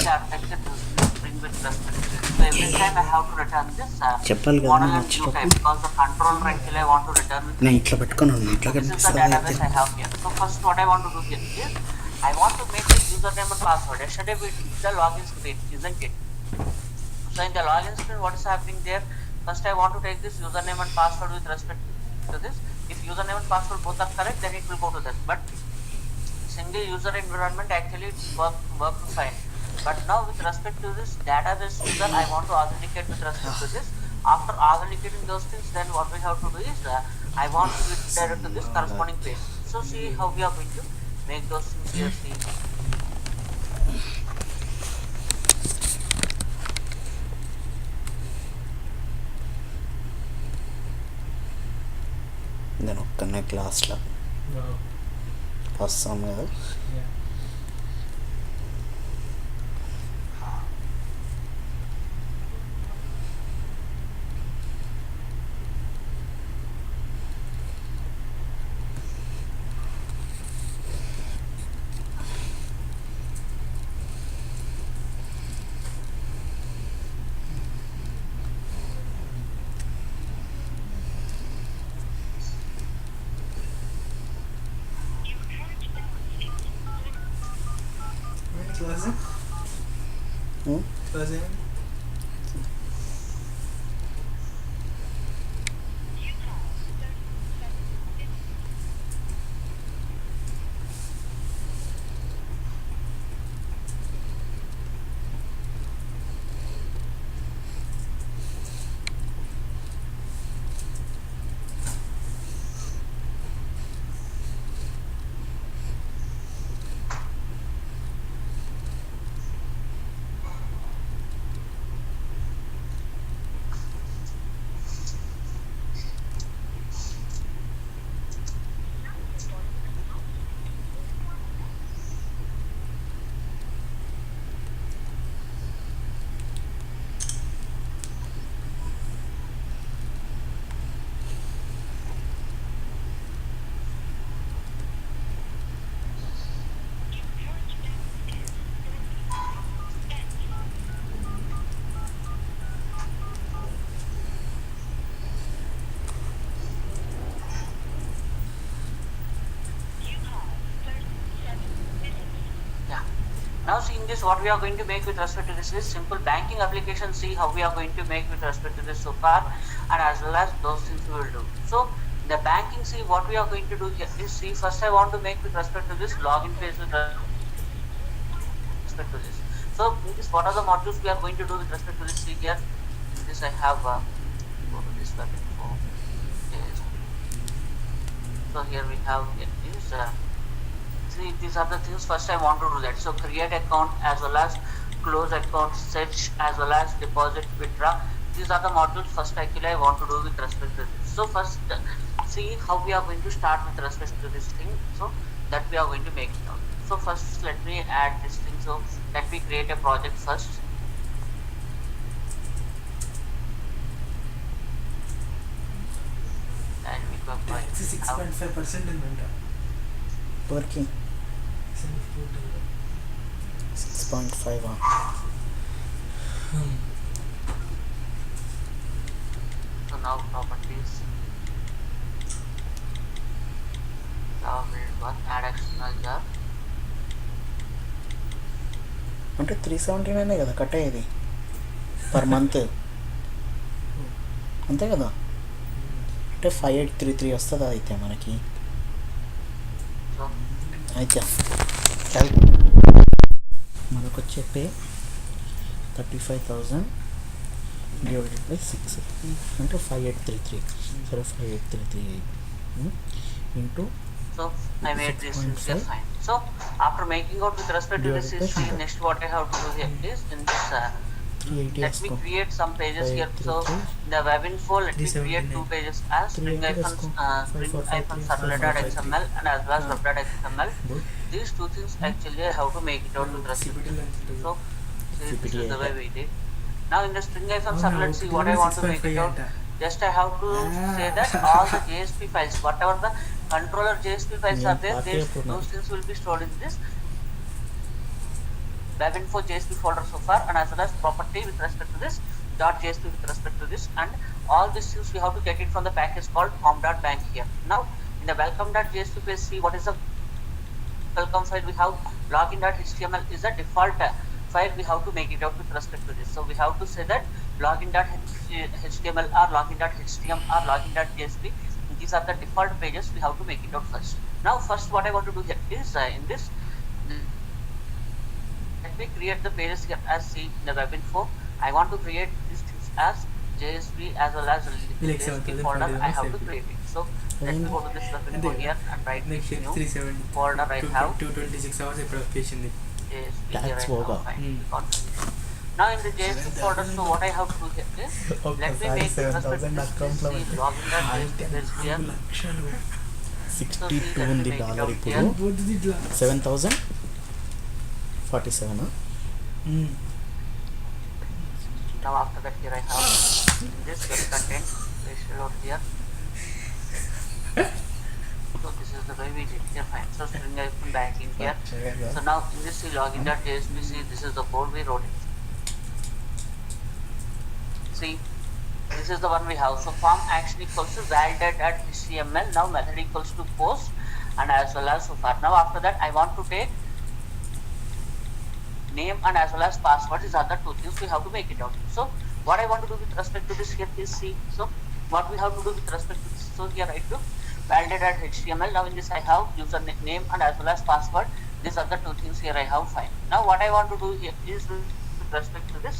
the architecture using the string with respect to this. So every time I have to return this model and view type because the controller actually I want to return with so this is the database I have here. So first what I want to do here is I want to make the username and password. Yesterday we did the login screen, isn't it? So in the login screen, what is happening there? First I want to take this username and password with respect to this. If username and password both are correct, then it will go to that. But single user environment actually it work fine. But now with respect to this database user, I want to authenticate with respect to this. After authenticating those things, then what we have to do is I want to redirect to this corresponding page. So see how we are going to make those things here. See. నేను ఒక్కనే క్లాస్లో వస్తాం కదా. Now seeing this, what we are going to make with respect to this is simple banking application. See how we are going to make with respect to this so far, and as well as those things we will do. So the banking, see what we are going to do here is see first I want to make with respect to this login page with respect to this. So in this, what are the modules we are going to do with respect to this? See here, in this I have go to this web info. Yes. So here we have this. See, these are the things first I want to do that. So create account as well as close account, search as well as deposit, withdraw. These are the modules first actually I want to do with respect to this. So first see how we are going to start with respect to this thing. So that we are going to make it out. So first let me add this thing. So let me create a project first. And we go by 6.5% in winter. Working 6.5 So now properties. Now build one, add external jar. అంటే 379 కదా cut అయ్యేది per month అంతే కదా, అంటే 5833 వస్తుంది అయితే మనకి. అయితే మనకు వచ్చే పే 35,000 divided by 6 అంటే 5833. సరే 5833 into so I made this here fine. So after making out with respect to this is next what I have to do here is in this let me create some pages here. So the web info, let me create two pages as string-servlet.xml and as well as web.xml. These two things actually I have to make it out with respect to this. So this is the way we did. Now in the string-servlet, see what I want to make it out. Just I have to say that all the JSP files, whatever the controller JSP files are there, those things will be stored in this web info JSP folder so far, and as well as property with respect to this, .jsp with respect to this, and all these things we have to get it from the package called pom.bank here. Now in the welcome.jsp page, see what is the welcome file. We have login.html is a default file. We have to make it out with respect to this. So we have to say that login.html or login.htm or login.jsp. These are the default pages. We have to make it out first. Now first what I want to do here is in this, let me create the pages here as see in the web info. I want to create these things as JSP as well as JSP folder. I have to create it. So let me go to this web info here and write next new 370 folder. I have 226 hours ఇప్పుడు వచ్చేసింది. JSP That's here I Voga. have fine. Now in the JSP folder, so what I have to do here is let me make with respect to this login.jsp here. 62 ఉంది dollar ఇప్పుడు. పోతుంది ఇట్లా. 7047. Now after that here I have this web content pasted out here. So this is the way we did here, fine. So string banking here. So now in this login.jsp, see this is the code we wrote it. See, this is the one we have. So form action equals to validate.html. Now method equals to post, and as well as so far. Now after that I want to take name and as well as password. These are the two things we have to make it out. So what I want to do with respect to this here is see. So what we have to do with respect to this. So here I do validate.html. Now in this I have username and as well as password. These are the two things here I have fine. Now what I want to do here is with respect to this.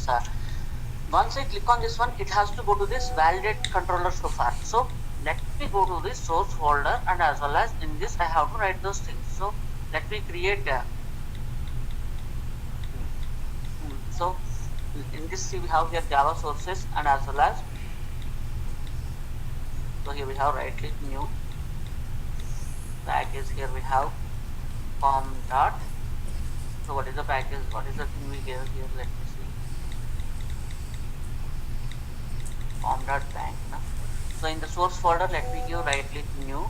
Once I click on this one, it has to go to this validate controller so far. So let me go to this source folder, and as well as in this I have to write those things. So let me create so in this see we have here Java sources, and as well as so here we have right click new package. Here we have form dot. So what is the package? What is the thing we gave here? Let me see. Form.bank. So in the source folder, let me give right click new,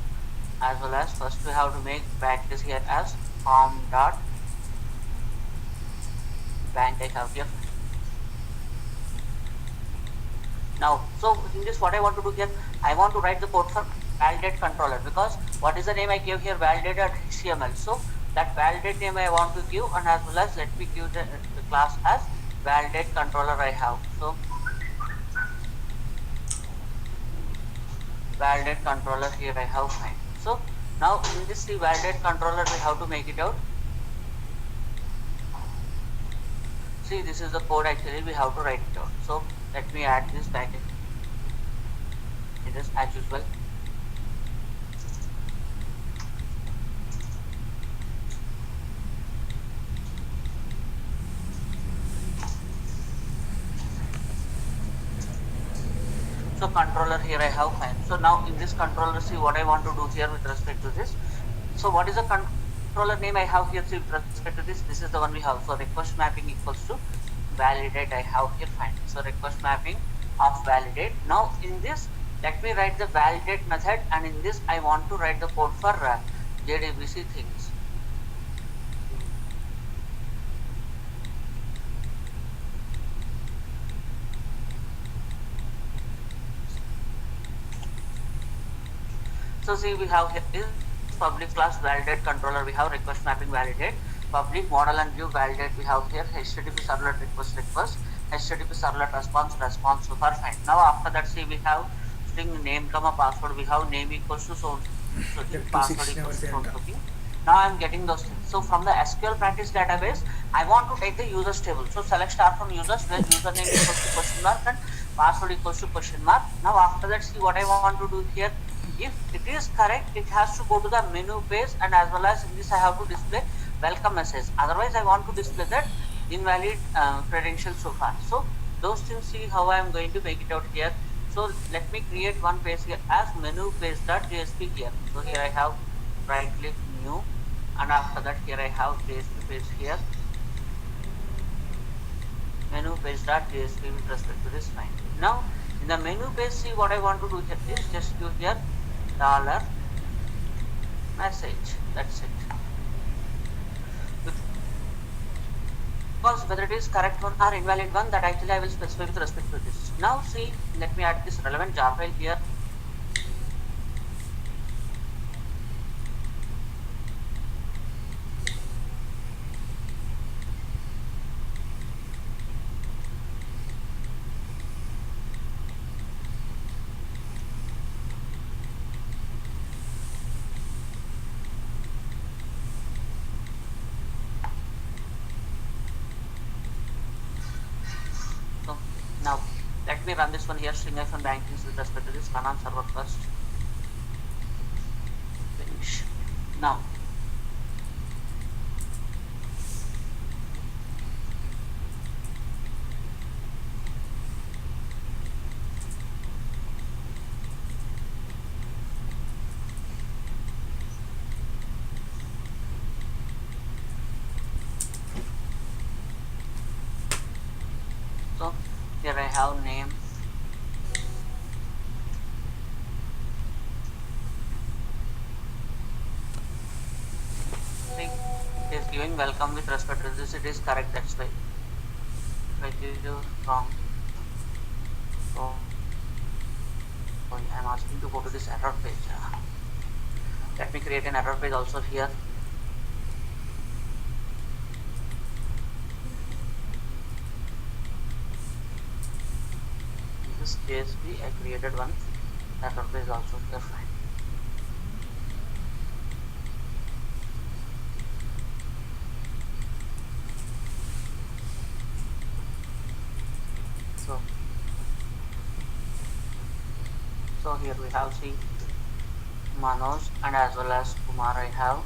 as well as first we have to make package here as form.bank. I have here. Now so in this what I want to do here, I want to write the code for validate controller, because what is the name I gave here, validate.html. So that validate name I want to give, and as well as let me give the class as validate controller I have. So validate controller here I have fine. So now in this the validate controller we have to make it out. See, this is the code actually we have to write it out. So let me add this package. It is as usual. So controller here I have fine. So now in this controller, see what I want to do here with respect to this. So what is the controller name I have here? See with respect to this, this is the one we have. So request mapping equals to validate I have here fine. So request mapping of validate. Now in this let me write the validate method, and in this I want to write the code for JDBC things. So see we have here is public class validate controller, we have request mapping validate, public model and view validate we have here, HTTP servlet request, HTTP servlet response so far fine. Now after that see we have string name comma password, we have name equals to so password equals to something. Now I am getting those things. So from the SQL practice database I want to take the users table. So select star from users where username equals to question mark and password equals to question mark. Now after that see what I want to do here. If it is correct, it has to go to the menu page, and as well as in this I have to display welcome message. Otherwise I want to display that invalid credentials so far. So those things, see how I am going to make it out here. So let me create one page here as menu page.jsp here. So here I have right click new, and after that here I have JSP page here, menu page.jsp with respect to this line. Now in the menu page, see what I want to do here is just do here dollar message. That's it. because whether it is correct one or invalid one, that actually I will specify with respect to this. Now see, let me add this relevant jar file here. So now let me run this one here, string -banking with respect to this, run on server first. Finish. Now so here I have name, see, it is giving welcome with respect to this, it is correct, that's why. If I give you wrong, so I am asking to go to this error page. Let me create an error page also here. In this JSP I created one error page also here, fine. So here we have see Manoj and as well as Kumar I have.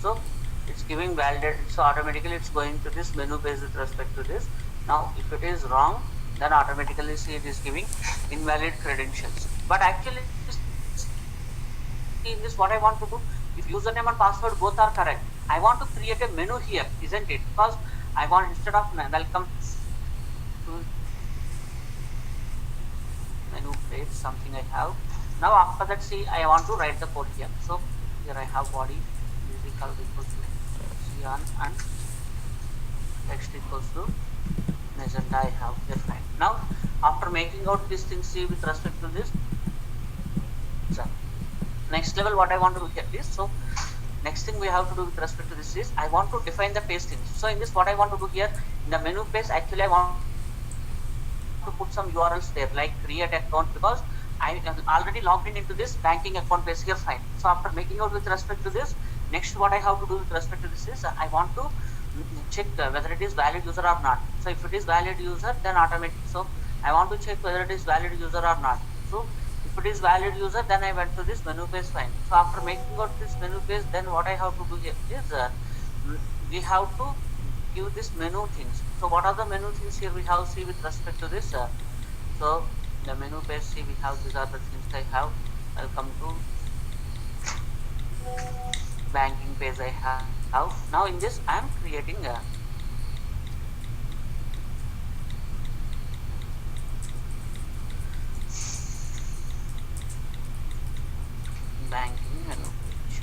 So it's giving validated, so automatically it's going to this menu page with respect to this. Now if it is wrong, then automatically see it is giving invalid credentials. But actually in this what I want to do, if username and password both are correct, I want to create a menu here, isn't it? Because I want, instead of welcome to menu page, something I have. Now after that, see, I want to write the code here. So here I have body is equal to cyan and text equals to magenta I have here, fine. Now after making out this thing, see, with respect to this, so next level what I want to do here is, so next thing we have to do with respect to this is, I want to define the page things. So in this what I want to do here, in the menu page, actually I want to put some URLs there, like create account, because I am already logged in into this banking account page here, fine. So after making out with respect to this, next what I have to do with respect to this is, I want to check whether it is valid user or not. So if it is valid user, then automatic, so I want to check whether it is valid user or not. So if it is valid user, then I went to this menu page, fine. So after making out this menu page, then what I have to do here is, we have to give this menu things. So what are the menu things here we have, see, with respect to this, so the menu page, see, we have, these are the things I have. I'll come to banking page I have. Now in this I am creating a banking menu page.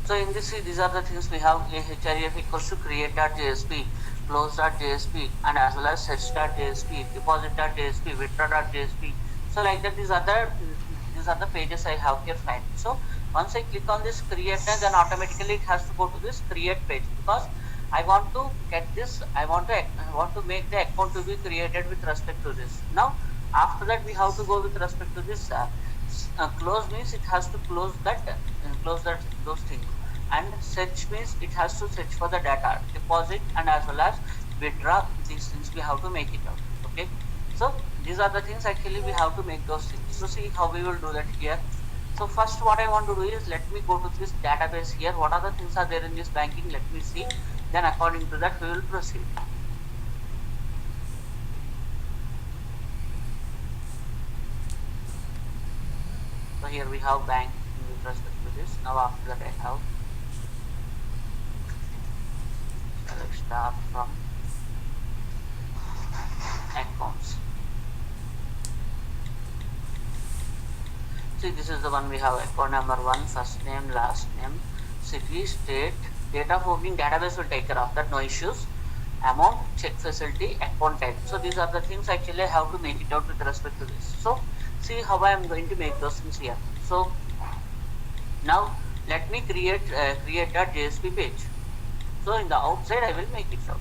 So in this, see, these are the things we have, href equals to create.jsp, close.jsp, and as well as search.jsp, deposit.jsp, withdraw.jsp. So like that, these are the pages I have here, fine. So once I click on this create, then automatically it has to go to this create page, because I want to get this, I want to make the account to be created with respect to this. Now after that we have to go with respect to this, close means it has to close that, those things, and search means it has to search for the data, deposit, and as well as withdraw, these things we have to make it out. Okay, so these are the things actually we have to make those things. So see how we will do that here. So first what I want to do is, let me go to this database here, what are the things are there in this banking, let me see, then according to that we will proceed. So here we have bank with respect to this. Now after that I have, so let's start from accounts. See, this is the one we have account number 1, first name, last name, city, state, date of opening, database will take care of that, no issues. Amount, check facility, account type. So these are the things actually I have to make it out with respect to this. So see how I am going to make those things here. So now let me create a JSP page. So in the outside I will make it out.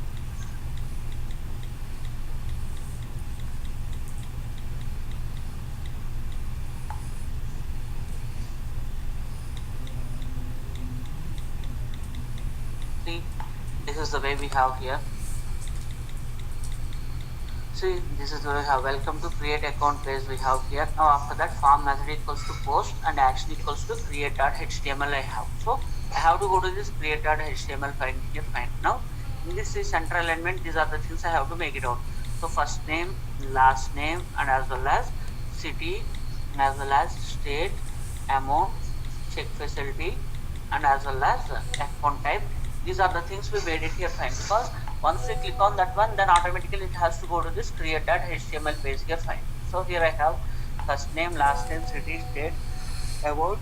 See, this is the way we have here. See, this is the way we have. Welcome to create account page we have here. Now after that, form method equals to post and action equals to create.html I have. So I have to go to this create.html file here. Fine. Now in this is central element, these are the things I have to make it out. So first name, last name, and as well as city, and as well as state, amount, check facility, and as well as account type. These are the things we made it here. Fine. Because once we click on that one, then automatically it has to go to this create.html page here. Fine. So here I have first name, last name, city, state, about,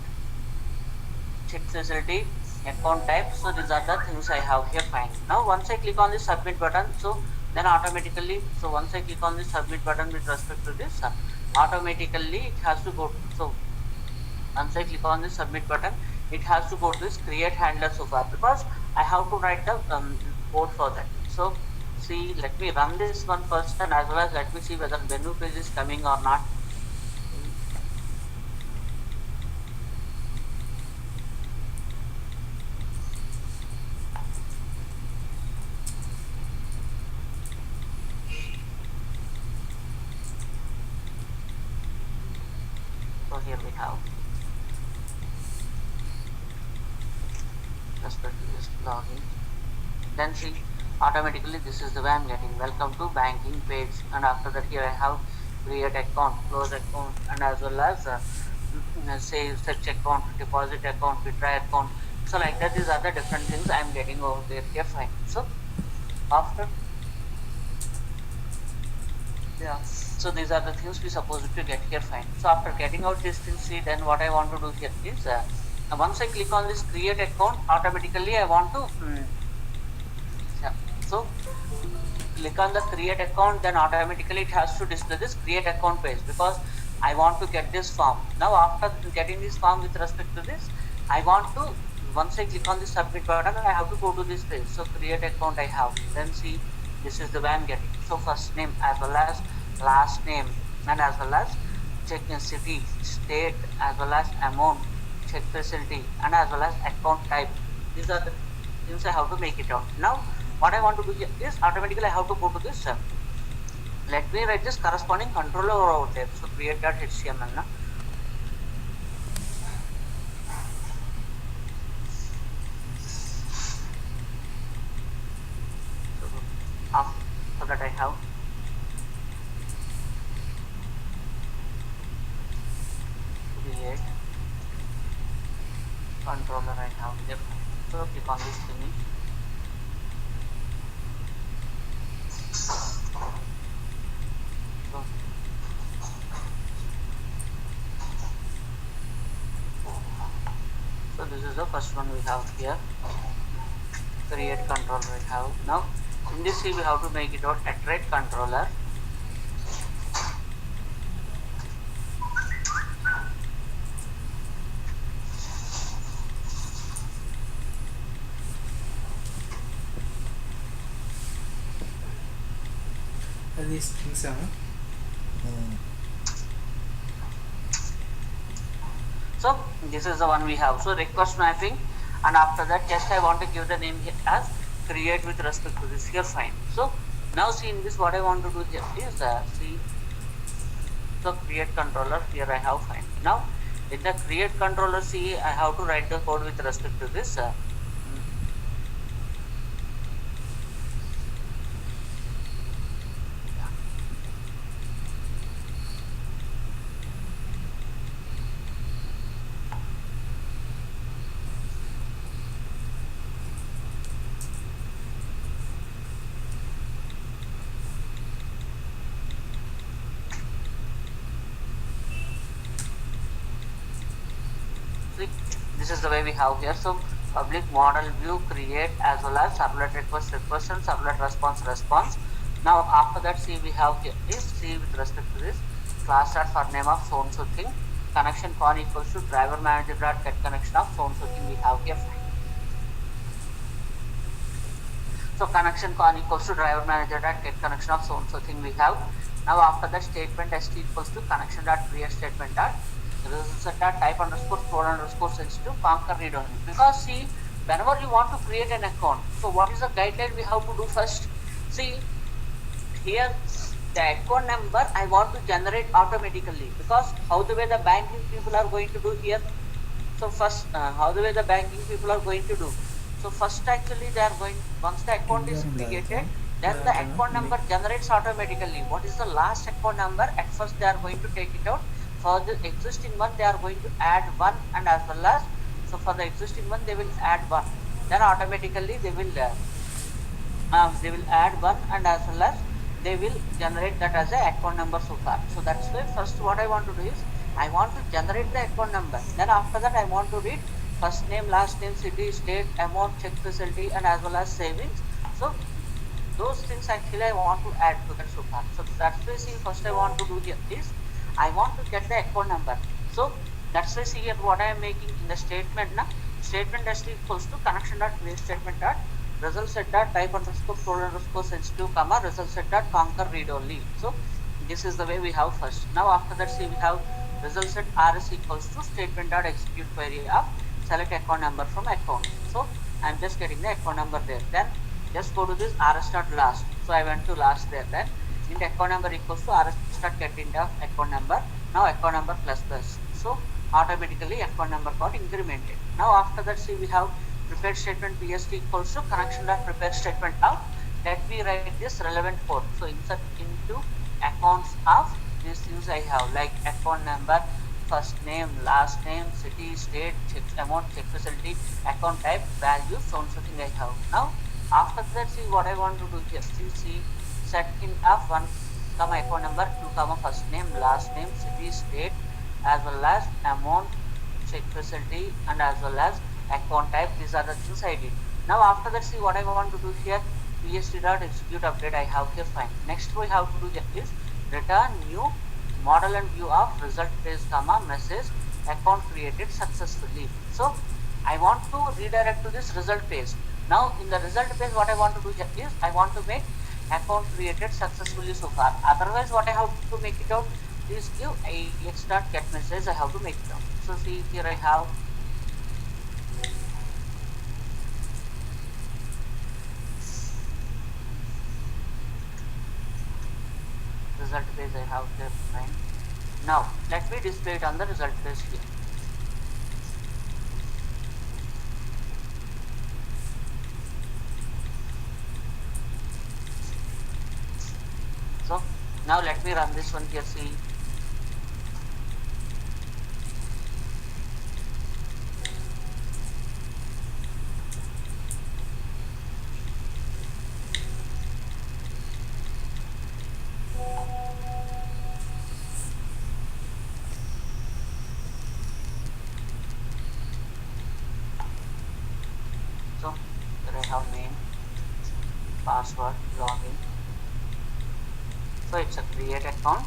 check facility, account type. So these are the things I have here. Fine. Now once I click on this submit button, so then automatically, so once I click on this submit button with respect to this, automatically it has to go. So once I click on this submit button, it has to go to this create handler so far, because I have to write the code for that. So see, let me run this one first, and as well as let me see whether menu page is coming or not. So here we have respect to this login. Then see, automatically this is the way I'm getting welcome to banking page, and after that here I have create account, close account, and as well as say search account, deposit account, withdraw account. So like that, these are the different things I'm getting over there here. Fine. So after, yeah, so these are the things we supposed to get here. Fine. So after getting out these things, see, then what I want to do here is once I click on this create account, automatically I want to yeah, so click on the create account, then automatically it has to display this create account page, because I want to get this form. Now after getting this form with respect to this, I want to, once I click on the submit button, I have to go to this page. So create account I have, then see, this is the way I'm getting. So first name as well as last name, and as well as check in city, state, as well as amount, check facility, and as well as account type. These are the things I have to make it out. Now what I want to do here is automatically I have to go to this. Let me write this corresponding controller over there. So create.html now. So after that I have create controller I have here. So click on this finish. So this is the first one we have here, create controller we have. Now in this we have to make it out iterate controller. These things are So this is the one we have. So request mapping, and after that just I want to give the name here as create with respect to this here. Fine. So now see, in this what I want to do here is see, so create controller here I have. Fine. Now in the create controller, see, I have to write the code with respect to this. this is the way we have here. So public model view create as well as servlet request and servlet response. Now after that, see we have here is see with respect to this class start for name of so and so thing, connection con equals to driver manager dot get connection of so and so thing we have here. So connection con equals to driver manager dot get connection of so and so thing we have. Now after that, statement st equals to connection dot create statement dot result dot type underscore store underscore sensitive conquer read only. Because see, whenever you want to create an account, so what is the guideline we have to do first? See here, the account number I want to generate automatically, because how the way the banking people are going to do here. So first, how the way the banking people are going to do. So first, actually, they are going, once the account is created, then the account number generates automatically. What is the last account number? At first, they are going to take it out. For the existing one, they are going to add one, and as well as, so for the existing one, they will add one. Then automatically they will add one, and as well as they will generate that as a account number so far. So that's why first what I want to do is I want to generate the account number. Then after that, I want to read first name, last name, city, state, amount, check facility, and as well as savings. So those things actually I want to add to that so far. So that's why see first I want to do here is I want to get the account number. So that's why see here what I am making in the statement now. Statement st equals to connection dot create statement dot result set dot type underscore store underscore sensitive comma result set dot conquer read only. So this is the way we have first. Now after that, see we have result set rs equals to statement dot execute query of select account number from account. So I'm just getting the account number there. Then just go to this rs dot last. So I went to last there. Then int account number equals to rs dot get int of account number. Now account number plus plus. So automatically account number got incremented. Now after that, see we have prepared statement pst equals to connection dot prepared statement of, let me write this relevant code. So insert into accounts of these things I have, like account number, first name, last name, city, state, check amount, check facility, account type, value, so and so thing I have. Now after that, see what I want to do here. See set in of one comma account number, two comma first name, last name, city, state, as well as amount, check facility, and as well as account type. These are the things I did. Now after that, see what I want to do here. pst dot execute update I have here. Fine. Next we have to do is return new model and view of result page comma message account created successfully. So I want to redirect to this result page. Now in the result page, what I want to do here is I want to make account created successfully so far. Otherwise, what I have to make it out is give ax dot get message. I have to make it out. So see here I have result page I have here. Fine. Now let me display it on the result page here. So now let me run this one here. See so here I have name, password, login. So it's a create account.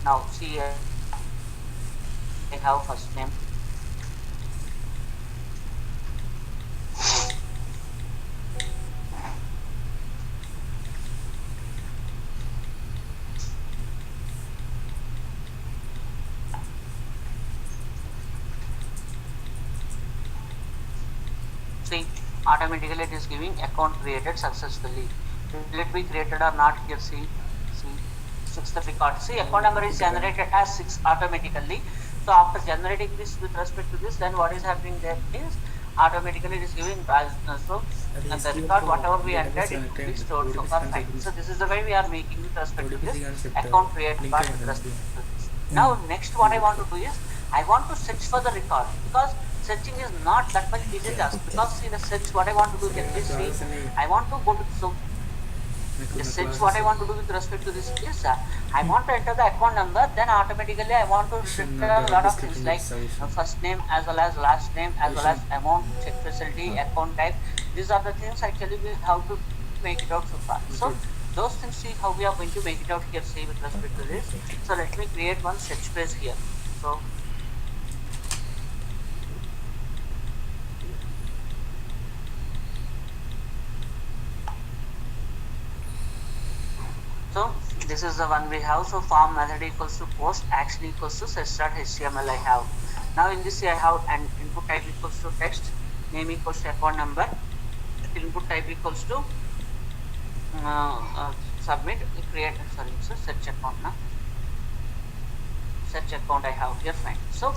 Now see here I have first name, see automatically it is giving account created successfully. Will it be created or not here? See sixth record. See account number is generated as 6 automatically. So after generating this with respect to this, then what is happening there is automatically it is giving so and the record whatever we entered it will be stored so far. Fine. So this is the way we are making with respect to this account create part with respect to this. Now next what I want to do is I want to search for the record, because searching is not that much easy task. Because see the search what I want to do here is see I want to go to The search what I want to do with respect to this is I want to enter the account number, then automatically I want to return a lot of things like first name as well as last name as well as amount, check facility, account type. These are the things actually we have to make it out so far. So those things, see how we are going to make it out here, see with respect to this. So let me create one search page here. So this is the one we have. So form method equals to post, action equals to search.html I have. Now in this I have an input type equals to text, name equals to account number, input type equals to submit, create, so search account now. Search account I have here, fine. So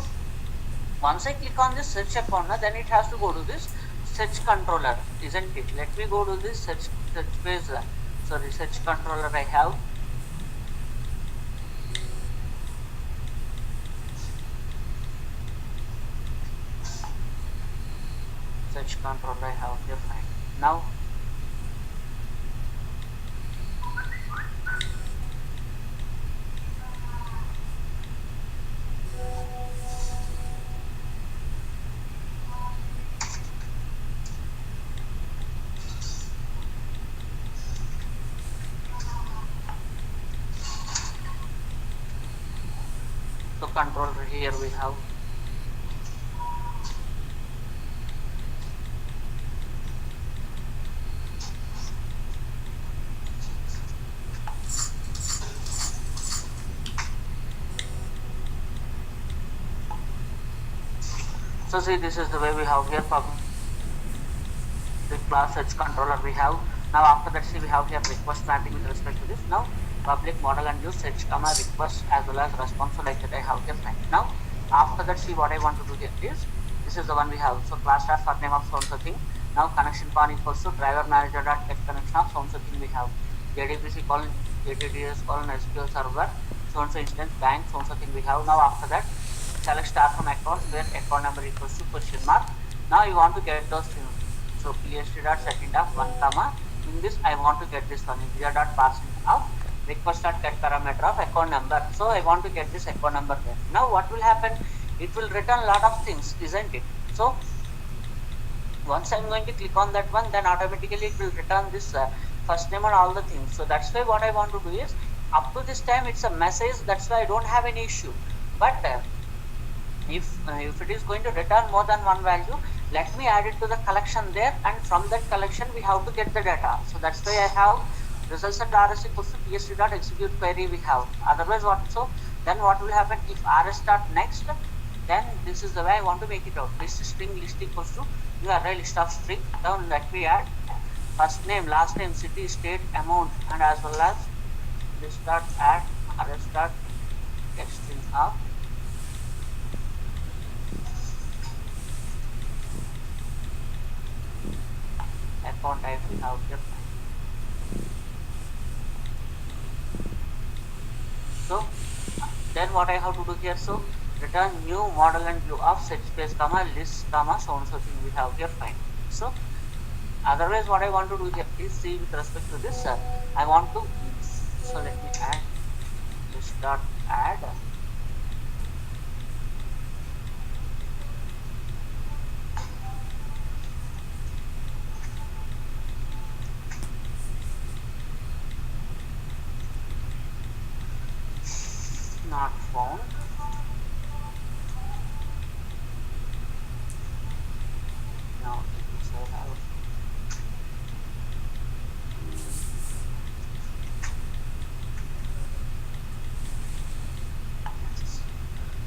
once I click on this search account now, then it has to go to this search controller, isn't it? Let me go to this search page. Sorry, search controller I have. Search controller I have here, fine. Now so controller here we have. So see, this is the way we have here public class search controller we have. Now after that, see, we have here request mapping with respect to this. Now public model and use search comma request as well as response, so like that I have here, fine. Now after that, see, what I want to do here is, this is the one we have. So class start for name of so and so thing. Now connection path equals to driver manager dot get connection of so and so thing we have. JDBC colon JTDS colon SQL server so and so instance bank so and so thing we have. Now after that, select star from accounts where account number equals to question mark. Now you want to get those things. So PST dot second of 1 comma. In this I want to get this one. Integer dot parsing of request dot get parameter of account number. So I want to get this account number there. Now what will happen? It will return a lot of things, isn't it? So once I'm going to click on that one, then automatically it will return this first name and all the things. So that's why what I want to do is, up to this time it's a message, that's why I don't have any issue. But if it is going to return more than one value, let me add it to the collection there, and from that collection we have to get the data. So that's why I have results at rs equals to psd dot execute query we have. Otherwise what? So then what will happen if rs start next, then this is the way I want to make it out. This string list equals to URL list of string. Down let me add first name, last name, city, state, amount, and as well as this dot add rs dot text string of account type we have here. So then what I have to do here? So return new model and view of search space comma list comma so and so thing we have here, fine. So otherwise what I want to do here is, see, with respect to this I want to, so let me add this dot add not found. Now so I have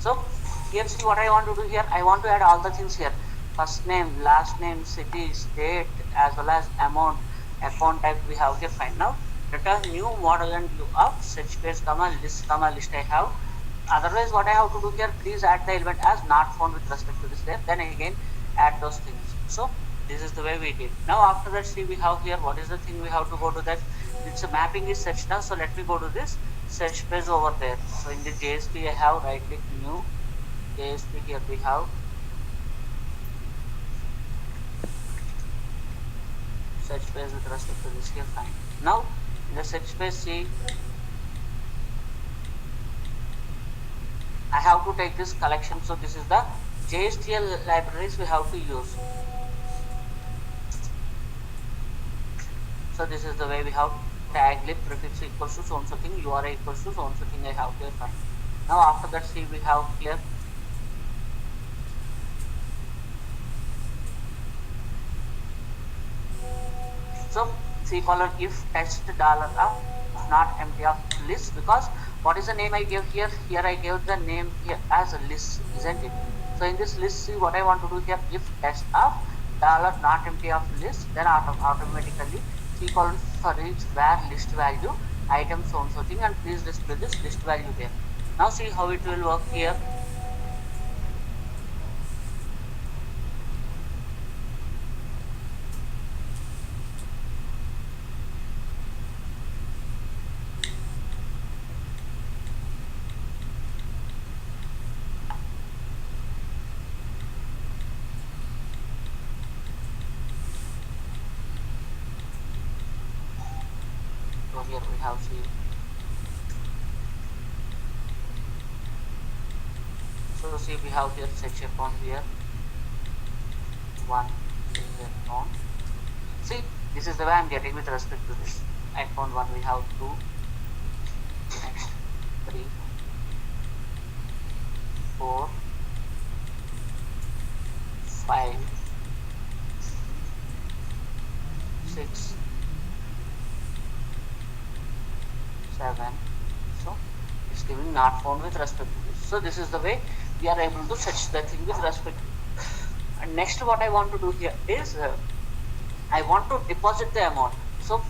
so here, see what I want to do here. I want to add all the things here. First name, last name, city, state, as well as amount, account type we have here, fine. Now return new model and view of search space comma list I have. Otherwise what I have to do here, please add the element as not found with respect to this there, then again add those things. So this is the way we did. Now after that, see, we have here, what is the thing we have to go to that? It's a mapping is search now. So let me go to this search page over there. So in the JSP I have right click new JSP, here we have search page with respect to this here, fine. Now In the search space, see, I have to take this collection. So this is the JSTL libraries we have to use. So this is the way we have tag lib prefix equals to so and so thing, URI equals to so and so thing I have here. Fine. Now after that, see, we have here so C colon if test dollar of not empty of list, because what is the name I gave here? Here I gave the name here as a list, isn't it? So in this list, see what I want to do here, if test of dollar not empty of list, then automatically C colon for each where list value item so and so thing, and please display this list value there. Now see how it will work here. So here we have see. So see we have here section on here. One section on. See, this is the way I'm getting with respect to this. Icon 1 we have 2, next 3, 4, 5, 6, 7. So it's giving not found with respect to this. So this is the way we are able to search the thing with respect to it. And next what I want to do here is I want to deposit the amount. So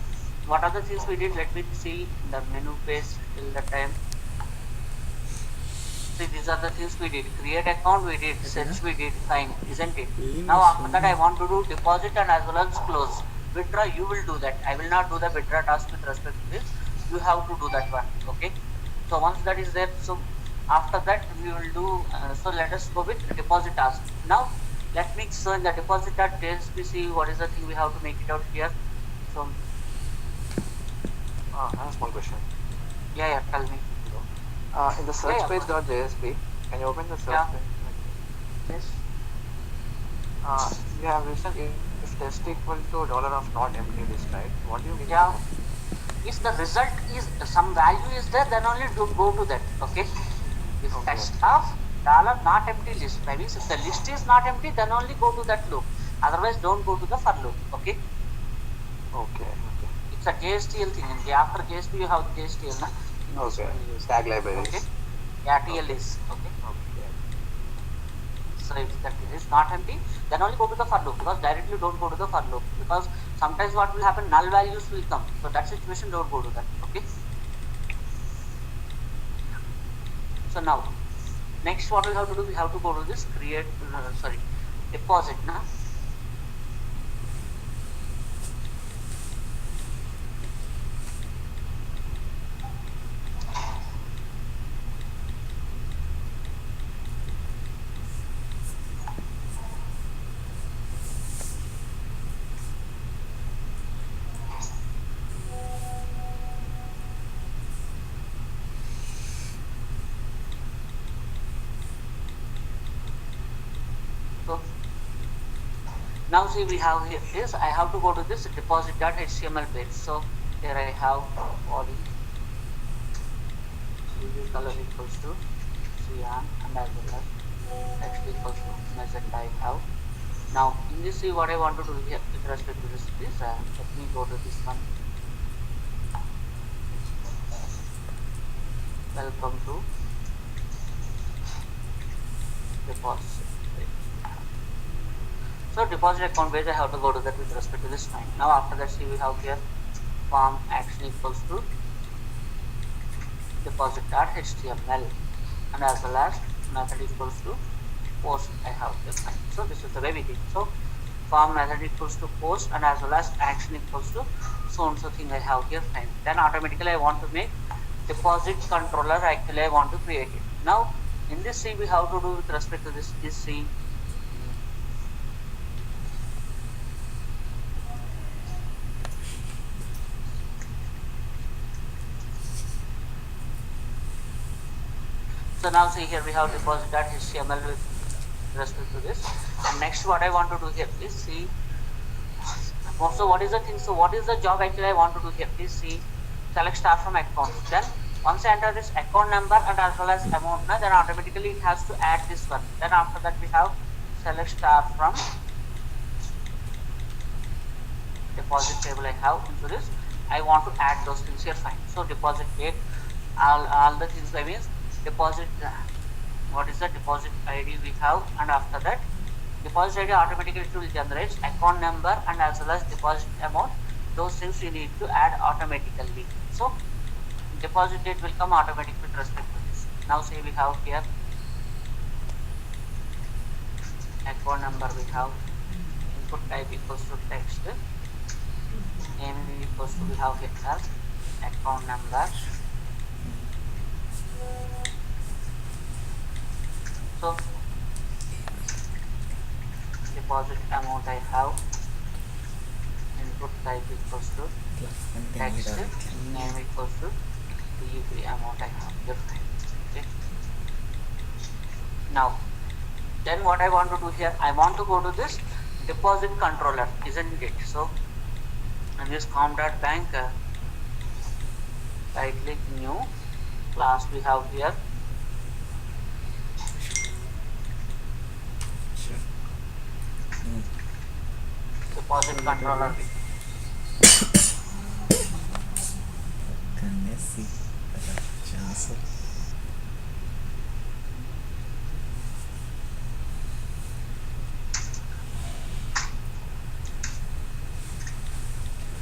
what are the things we did? Let me see the menu page till the time. See, these are the things we did. Create account we did, search we did, fine, isn't it? Now after that I want to do deposit and as well as close. Withdraw you will do that. I will not do the withdraw task with respect to this. You have to do that one, okay? So once that is there, so after that we will do, so let us go with deposit task. Now let me show in the deposit.tsp, see what is the thing we have to make it out here. So I have a small question. yeah, tell me. In the search page.jsp, can you open the search page? Yes. You have written if test equal to dollar of not empty list, right? What do you mean? Yeah. If the result is some value is there, then only do go to that, okay? If test of dollar not empty list, that means if the list is not empty, then only go to that loop. Otherwise, don't go to the for loop, okay? Okay. It's a JSTL thing. And after JSP, you have JSTL, na? Okay. Tag libraries. Okay. Yeah, TL is okay. So if that is not empty, then only go to the for loop, because directly don't go to the for loop, because sometimes what will happen, null values will come. So that situation don't go to that. Okay. So now next what we have to do, we have to go to this create deposit now. So now see we have here is I have to go to this deposit.html page. So here I have body CV color equals to cyan and as well as text equals to message I have. Now in this, see what I want to do here with respect to this is let me go to this one. Welcome to deposit. So deposit account page I have to go to that with respect to this line. Now after that, see we have here form action equals to deposit.html and as well as method equals to post I have here. So this is the way we did. So form method equals to post and as well as action equals to so and so thing I have here. Fine. Then automatically I want to make deposit controller. Actually I want to create it. Now in this, see we have to do with respect to this is see So now see here we have deposit.html with respect to this. And next what I want to do here is see. So what is the thing? So what is the job actually I want to do here? Is see, select star from accounts. Then once I enter this account number and as well as amount, then automatically it has to add this one. Then after that we have select star from deposit table I have into this. I want to add those things here, fine. So deposit date, all the things I means deposit. What is the deposit ID we have, and after that deposit ID automatically it will generate account number and as well as deposit amount. Those things we need to add automatically. So deposit date will come automatically with respect to this. Now say we have here account number, we have input type equals to text, name equals to we have here as account number. So deposit amount I have, input type equals to text, name equals to delivery amount I have here. Okay. Now then what I want to do here, I want to go to this deposit controller, isn't it? So in this com.bank, right click new class we have here. Deposit controller.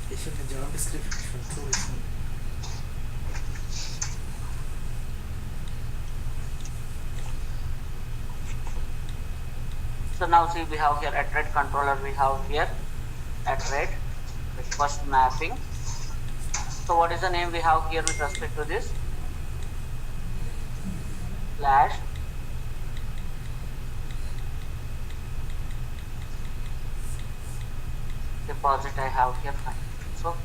It's in the job description. So now see we have here at red controller, we have here at red request mapping. So what is the name we have here with respect to this? Slash deposit I have here, fine. So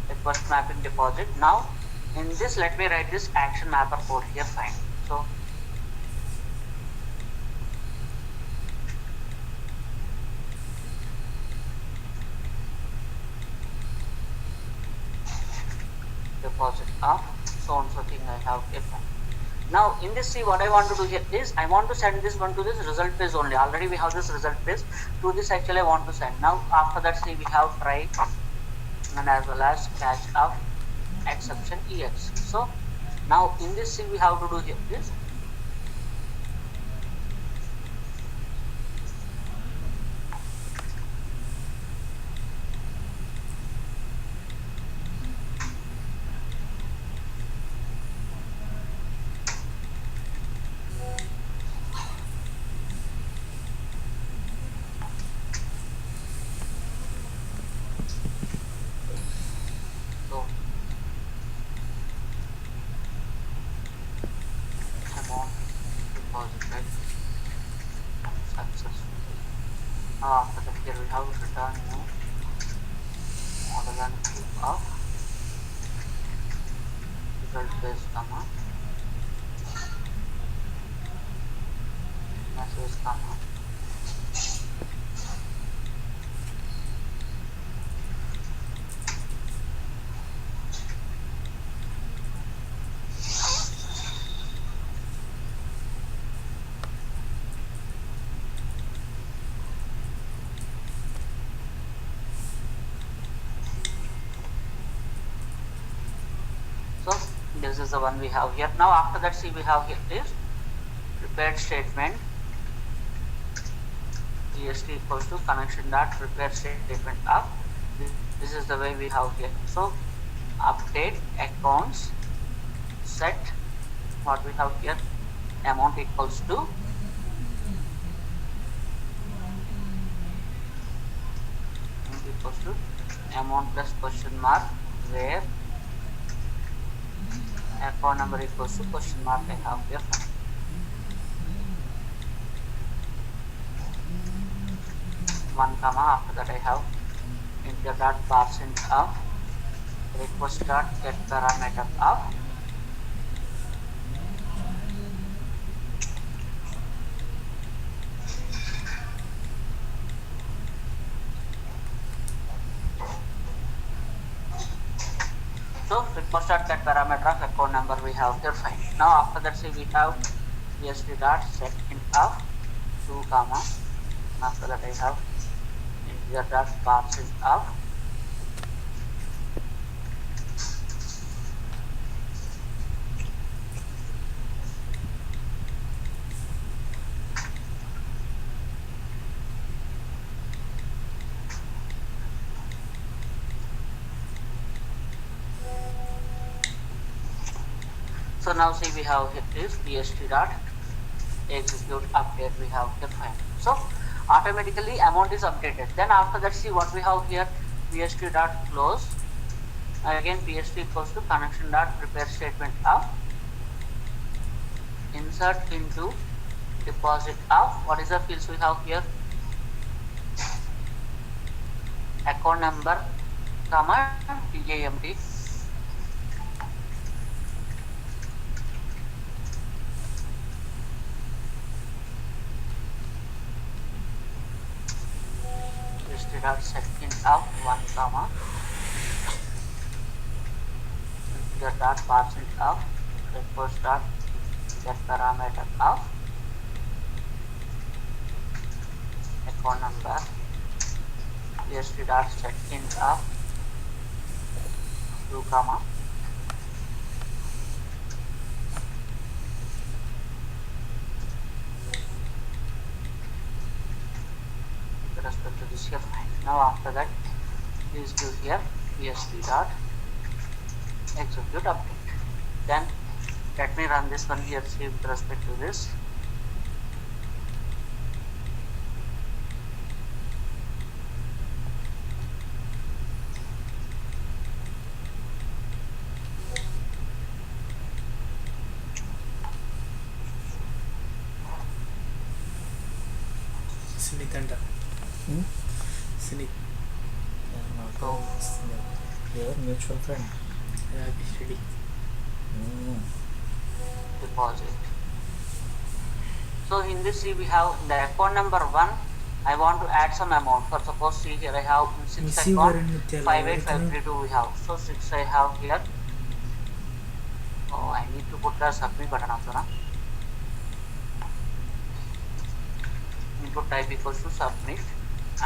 request mapping deposit. Now in this let me write this action mapper code here, fine. So deposit of so and so thing I have here, fine. Now in this, see what I want to do here is I want to send this one to this result page only. Already we have this result page. To this actually I want to send. Now after that, see we have try and as well as catch of exception ex. So now in this, see we have to do here this. After that, here we have return new model and view of result based comma message comma this is the one we have here. Now after that, see we have here is prepared statement est equals to connection dot prepared statement of this is the way we have here. So update accounts set what we have here amount equals to amount plus question mark where account number equals to question mark I have here. One comma after that I have enter dot percent of request dot get parameter of start that parameter of account number we have here, fine. Now after that, say we have BST dot set int of 2 comma, and after that I have integer dot parse int of so now see we have here is BST dot execute update we have here, fine. So automatically amount is updated. Then after that, see what we have here, BST dot close, again BST equals to connection dot prepare statement of insert into deposit of, what is the fields we have here, account number comma TAMT. Dot set int of 1 comma integer dot parse int of request dot get parameter of account number BST dot set int of 2 comma with respect to this here, fine. Now after that, please do here BST dot execute update. Then let me run this one here, see with respect to this. Sinikanda. Sinik. నాకు ఎవరు mutual friend Ready. Deposit. So in this, see we have the account number 1. I want to add some amount. For suppose, see here I have 6 account 58532 we have. So 6 I have here. Oh, I need to put the submit button also, na? Input type equals to submit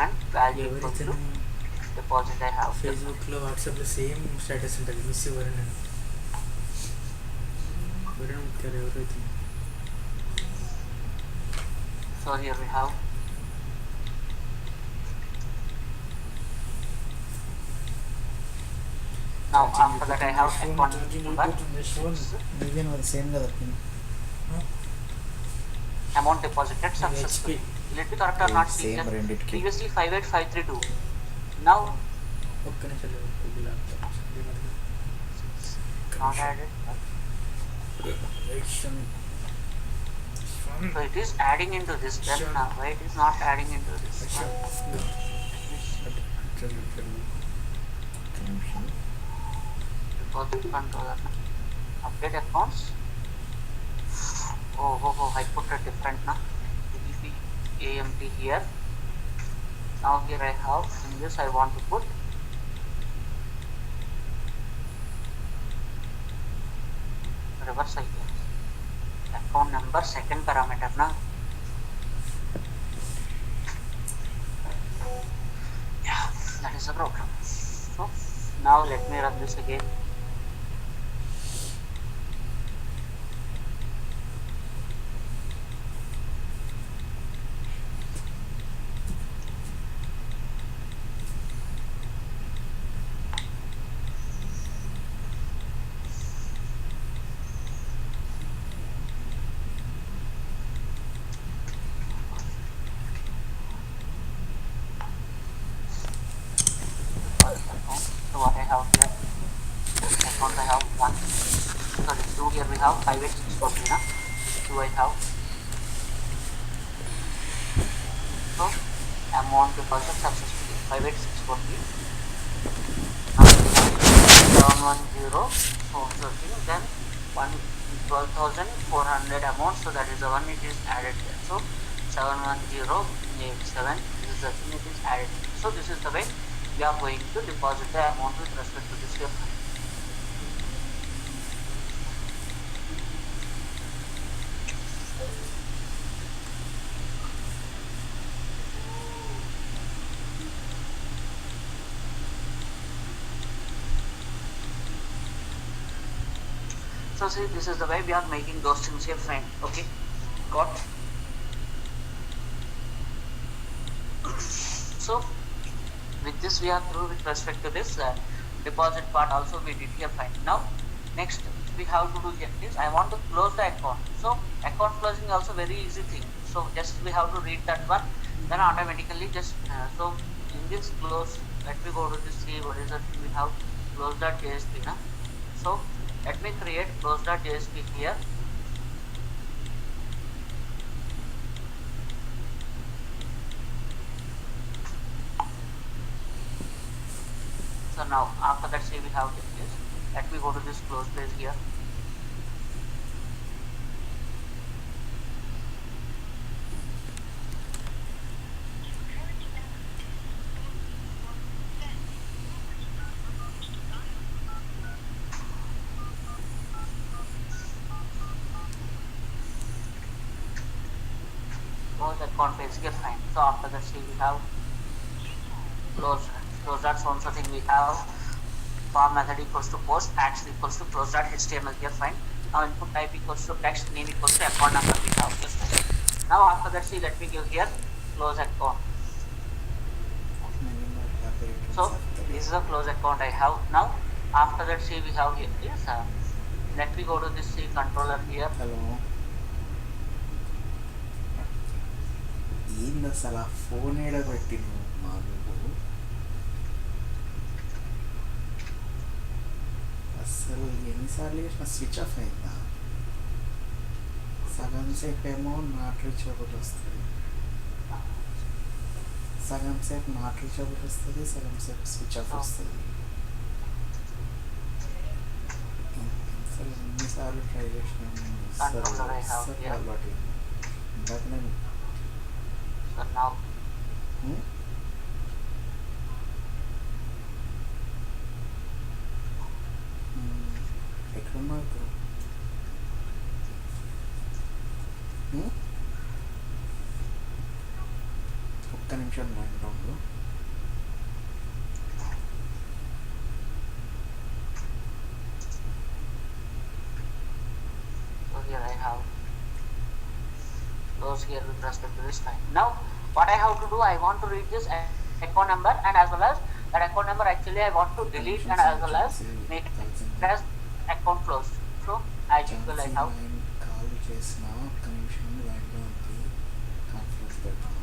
and value equals to deposit I have. Facebook లో WhatsApp లో same status ఉంటుంది, miss ఎవరైనా ఎవరైతే. So here we have now after that I have account number మీదేనా అది same కదా pin amount deposited successfully. Let me correct or not, see Same here. రెండిటికి. Previously 58532. Now ఒక్క నిమిషం not added. So it is adding into this. Then why it is not adding into this? Deposit controller. Update accounts. Oh, I put a different na. DP AMT here. Now here I have, in this I want to put reverse idea. Account number second parameter na. Yeah, that is the problem. So now let me run this again. So what I have here, account I have 1, sorry 2, here we have 58640 na, 2 I have. So amount deposit successfully 58640. Now 710, so then 12,400 amount, so that is the one it is added here. So 71087, this is the thing it is added. So this is the way we are going to deposit the amount with respect to this here. So see, this is the way we are making those things here, fine. Okay, got. So with this we are through with respect to this deposit part also we did here, fine. Now next we have to do here is I want to close the account. So account closing also very easy thing. So just we have to read that one, then automatically just so in this close, let me go to this, see what is that we have close.jsp now. So let me create close.jsp here. So now after that, say we have this. Let me go to this close page here. Close account page here, fine. So after that, say we have close that so thing we have form method equals to post, action equals to close.html here, fine. Now input type equals to text, name equals to account number we have here, fine. Now after that, see, let me give here close account. So this is a close account I have. Now after that, see, we have here is let me go to this C controller here. Hello ఏంది అసలు ఆ phone ఏడబెట్టిను మా నువ్వు అసలు ఎన్నిసార్లు చేసిన switch off అయిందా సగం సేపు ఏమో నాట్ రీచబుల్ వస్తుంది సగం సేపు నాట్ రీచబుల్ వస్తుంది సగం సేపు స్విచ్ ఆఫ్ వస్తుంది అసలు ఎన్నిసార్లు ట్రై చేసినాము అసలు అలవాటు ఇందాక నేను So now ఎక్కడున్నావు ఇప్పుడు ఒక్క నిమిషం మైండ్ రౌండ్లో so here I have those here with respect to this time. Now what I have to do, I want to read this account number, and as well as that account number actually I want to delete, and as well as make it as account closed. So as usual I have call చేసిన ఒక్క నిమిషం లైన్లో ఉంది conference పెడతాను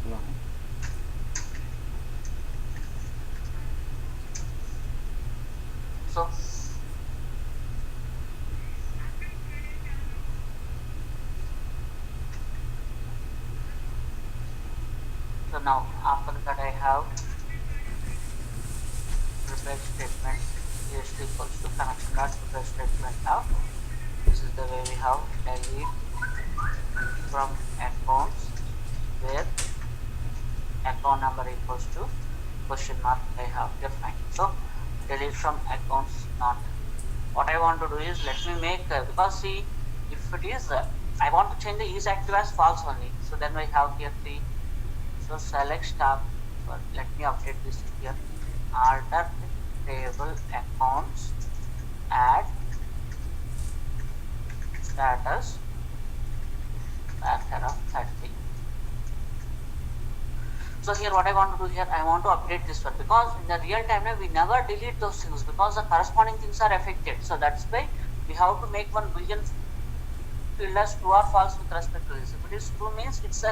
hello so now after that I have refresh statement is equals to connection dot refresh statement. Now this is the way we have delete from accounts where account number equals to question mark I have defined. So delete from accounts not. What I want to do is let me make because see if it is I want to change the is active as false only. So then I have here three. So select stop. So let me update this here. Alter table accounts, add status factor of 30. So here what I want to do here, I want to update this one because in the real time we never delete those things because the corresponding things are affected. So that's why we have to make one boolean field as true or false with respect to this. If it is true means it's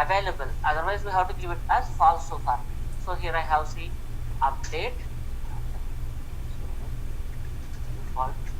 available, otherwise we have to give it as false so far. So here I have see update default true.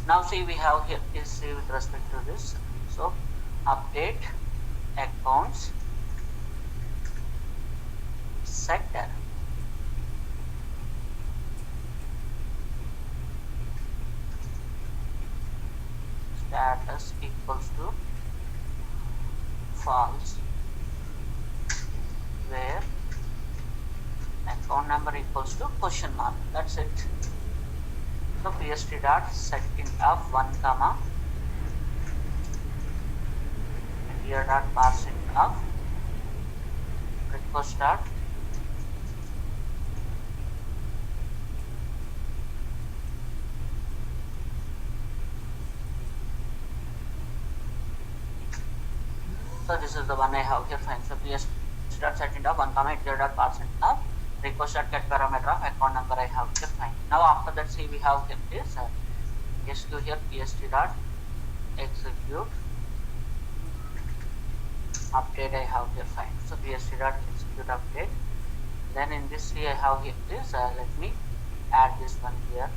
Now see, we have here is see with respect to this. So update accounts sector. Status equals to false, where account number equals to question mark. That's it. So pst dot setting of 1 comma here dot parsing of request dot so this is the one I have here. Fine. So pst dot setting of 1 comma here dot parsing of request dot get parameter of account number I have here. Fine. Now after that, see, we have this sq here pst dot execute update I have here. Fine. So pst dot execute update. Then in this see I have here this let me add this one here.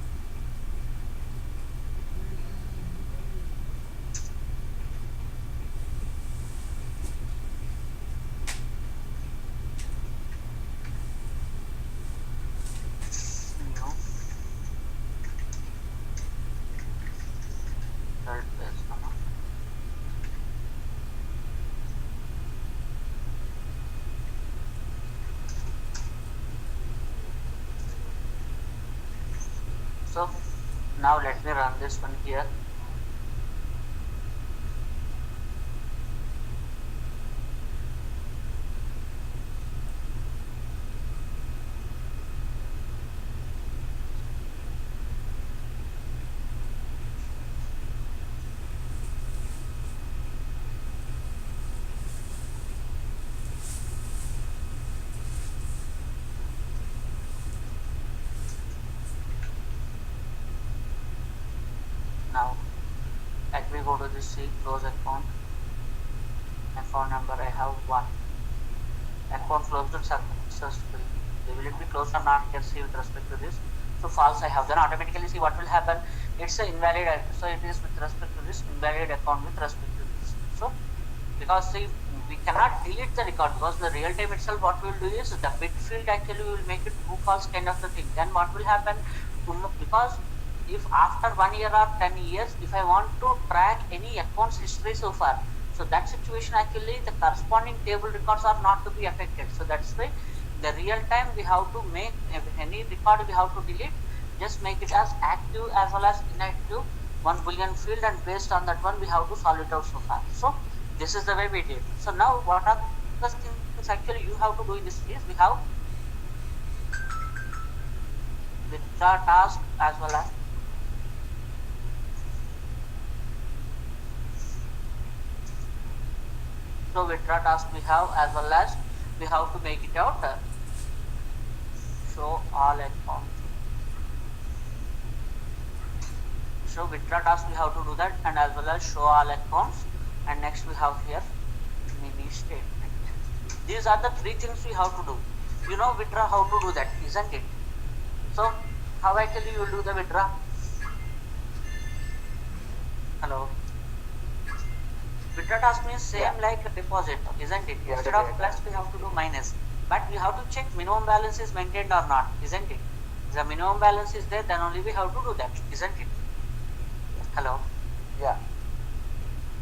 New third place comma so now let me run this one here. Now let me go to this see close account number I have 1. Account closed successfully. Will it be closed or not? Here see with respect to this. So false I have. Then automatically see what will happen. It's a invalid. So it is with respect to this invalid account with respect to this. So because see we cannot delete the record because the real time itself what we will do is the bit field actually we will make it true false kind of the thing. Then what will happen? Because if after 1 year or 10 years if I want to track any accounts history so far, so that situation actually the corresponding table records are not to be affected. So that's why the real time we have to make any record we have to delete, just make it as active as well as inactive, one boolean field, and based on that one we have to solve it out so far. So this is the way we did. So now what are the things actually you have to do in this case? We have withdraw task as well as so withdraw task we have as well as we have to make it out show all accounts. So withdraw task we have to do that, and as well as show all accounts, and next we have here mini statement. These are the three things we have to do. You know withdraw how to do that, isn't it? So how actually you will do the withdraw? Hello. Withdraw task means same like a deposit, isn't it? Yeah, Instead of plus we have to do minus, but we have to check minimum balance is maintained or not, isn't it? If the minimum balance is there, then only we have to do that, isn't it? Hello. Yeah.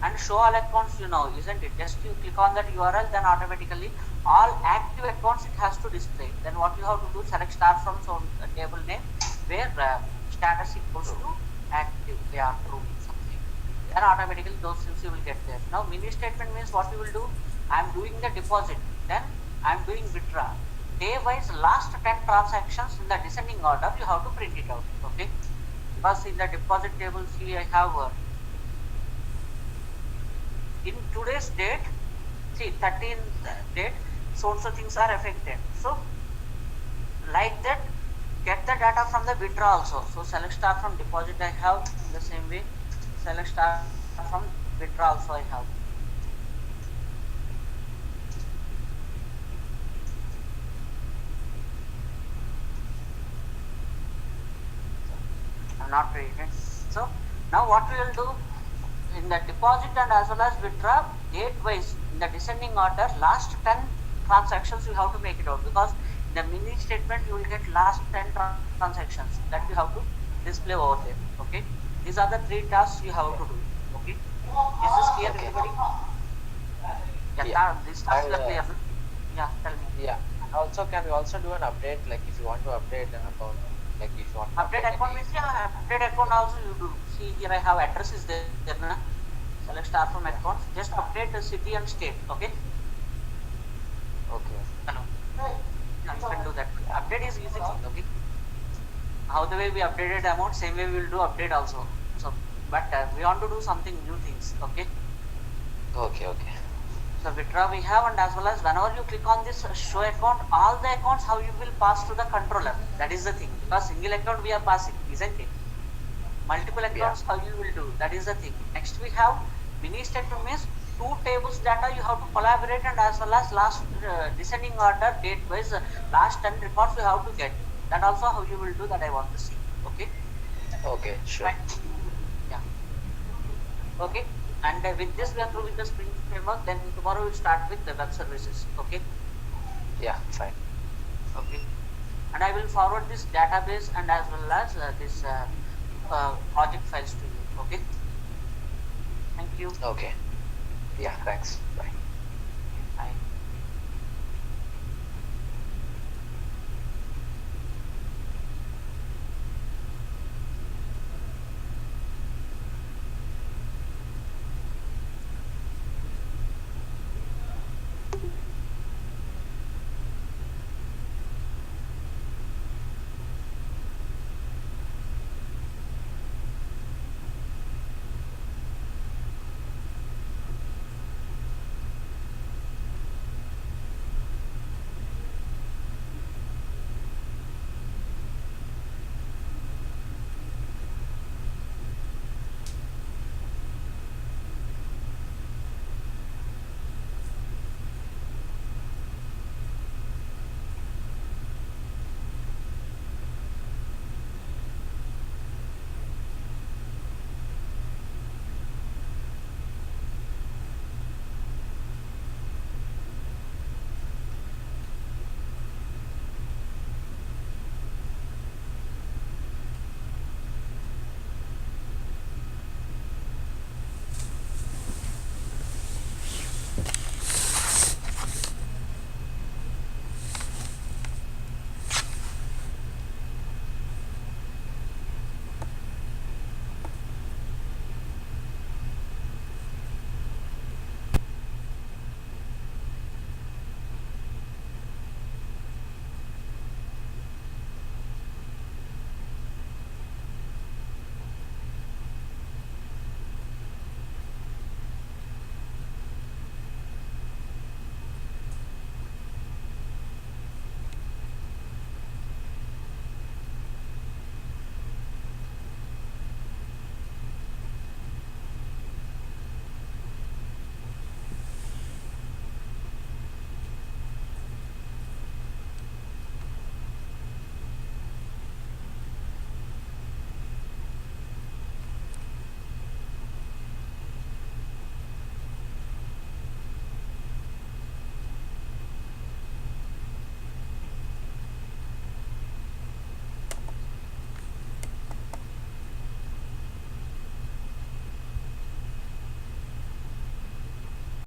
And show all accounts, you know, isn't it? Just you click on that URL, then automatically all active accounts it has to display. Then what you have to do, select star from so table name where status equals to active, they are true, something. Then automatically those things you will get there. Now mini statement means what you will do, I am doing the deposit, then I am doing withdraw. Day wise last 10 transactions in the descending order you have to print it out, okay? Because in the deposit table see I have in today's date, see 13th date, so things are affected. So like that, get the data from the withdraw also. So select star from deposit I have in the same way, select star from withdraw also I have. I'm not reading it. So Now what we will do in the deposit and as well as withdraw date wise in the descending order, last 10 transactions you have to make it out, because in the mini statement you will get last 10 transactions that you have to display over there. Okay, these are the 3 tasks you have to do. Okay, is this clear, Okay. everybody? Yeah. These tasks And, are clear. Yeah, tell me. yeah. Also, can we also do an update, like if you want to update an account, like if you want to Update account any. means, yeah, update account also you do. See here I have address is there na? Select star from Yeah. accounts, just update the city and state. Okay, Okay. hello. Yeah, you can do that. Update is easy. Okay, how the way we updated amount, same way we will do update also. So but we want to do something new things. Okay, Okay. Okay. so withdraw we have, and as well as whenever you click on this show account, all the accounts how you will pass to the controller. That is the thing, because single account we are passing, isn't it? Multiple accounts how you will do, that is the thing. Next we have mini statement means 2 tables data you have to collaborate, and as well as last descending order date wise last 10 records you have to get. That also how you will do, that I want to see. Okay, Okay. Sure. fine. Yeah, okay. And with this we are through with the Spring framework. Then tomorrow we'll start with the web services. Okay, Yeah. Fine. okay. And I will forward this database and as well as this project files to you. Okay, thank you. Okay. Yeah. Thanks. Bye.